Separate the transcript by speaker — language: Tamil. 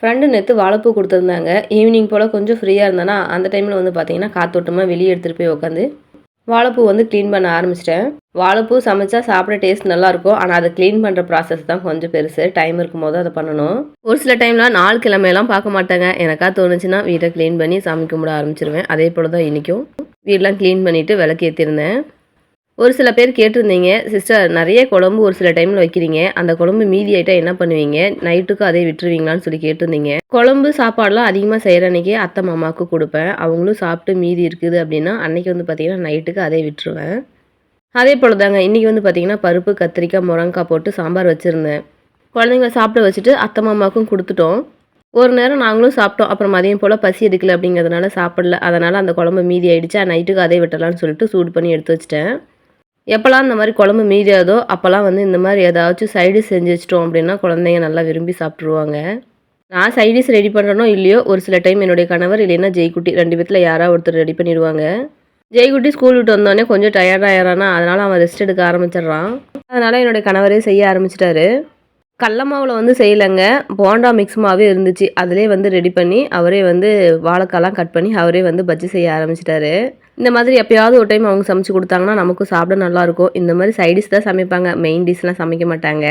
Speaker 1: ஃப்ரெண்டு நேத்து வாழைப்பூ குடுத்துருந்தாங்க. ஈவினிங் போல கொஞ்சம் ஃப்ரீயா இருந்தேனா, அந்த டைம்ல வந்து பார்த்தீங்கன்னா, காத்தோட்டமா வெளிய எடுத்துட்டு போய் உட்காந்து, வாழைப்பூ வந்து கிளீன் பண்ண ஆரம்பிச்சுட்டேன். வாழைப்பூ சமைச்சா சாப்பிட டேஸ்ட் நல்லாயிருக்கும். ஆனா, அத கிளீன் பண்ற ப்ராசஸ் தான் கொஞ்சம் பெருசு. டைம் இருக்கும்போது அத பண்ணணும். ஒரு சில டைம்லாம் நாள் கிழமையெல்லாம் பார்க்க மாட்டேங்க. எனக்கா தோணுச்சுன்னா, வீட்ட கிளீன் பண்ணி சாமி கும்பிட ஆரம்பிச்சுருவேன். அதே போல தான் இன்னைக்கும். வீடெல்லாம் கிளீன் பண்ணிட்டு விளக்கேத்திருந்தேன். ஒரு சில பேர் கேட்டிருந்தீங்க, "சிஸ்டர் நெறைய குழம்பு ஒரு சில டைம்ல வைக்கிறீங்க. அந்த குழம்பு மீதி ஆயிட்டா என்ன பண்ணுவீங்க? நைட்டுக்கும் அதே விட்டுருவீங்களான்னு?" சொல்லி கேட்டிருந்தீங்க. குழம்பு, சாப்பாடுலாம் அதிகமா செய்ற அன்னைக்கு அத்தை, மாமாவுக்கு குடுப்பேன். அவங்களும் சாப்பிட்டு மீதி இருக்குது அப்படின்னா, அன்னைக்கு வந்து பார்த்தீங்கன்னா, நைட்டுக்கு அதே விட்டுருவேன். அதே போல தாங்க இன்னைக்கு வந்து பார்த்தீங்கன்னா, பருப்பு, கத்திரிக்காய், முருங்கக்காய் போட்டு சாம்பார் வச்சிருந்தேன். குழந்தைங்கள சாப்பிட வச்சுட்டு அத்தை, மாமாவுக்கும் குடுத்துட்டோம். ஒரு நேரம் நாங்களும் சாப்பிட்டோம். அப்புறம் மதியம் போல பசி எடுக்கல அப்படிங்கிறதுனால சாப்பிடல. அதனால அந்த குழம்பு மீதி ஆயிடுச்சா, நைட்டுக்கு அதே விட்டுறலாம்னு சொல்லிட்டு சூடு பண்ணி எடுத்து வச்சுட்டேன். எப்பலாம் இந்த மாரி குழம்பு மீதியாதோ, அப்பலாம் வந்து இந்த மாரி ஏதாச்சும் சைட் டிஷ் செஞ்சு வச்சுட்டோம் அப்டின்னா, குழந்தைங்க நல்லா விரும்பி சாப்ட்டுருவாங்க. நான் சைட் டிஷ் ரெடி பண்றேனோ இல்லையோ, ஒரு சில டைம் என்னுடைய கணவர் இல்லைன்னா ஜெய்குட்டி 2 பேத்துல யாராவது ஒருத்தர் ரெடி பண்ணிருவாங்க. ஜெய்குட்டி ஸ்கூல் விட்டு வந்தோனே கொஞ்சம் டயர்ட் ஆயிறானா, அதனால அவன் ரெஸ்ட் எடுக்க ஆரம்பிச்சுடுறான். அதனால என்னுடைய கணவரே செய்ய ஆரம்பிச்சுட்டாரு. கடல மாவுல வந்து செய்யலங்க. போண்டா மிக்ஸ் மாவே இருந்துச்சு. அதிலயே வந்து ரெடி பண்ணி, அவரே வந்து வாழைக்காலாம் கட் பண்ணி, அவரே வந்து பஜ்ஜி செய்ய ஆரம்பிச்சுட்டாரு. இந்த மாதிரி எப்பயாவது ஒரு டைம் அவங்க சமைச்சு குடுத்தாங்கன்னா, நமக்கும் சாப்பிட நல்லாருக்கும். இந்த மாரி சைட் டிஷ் தான் சமைப்பாங்க. மெயின் டிஷ்லாம் சமைக்க மாட்டாங்க.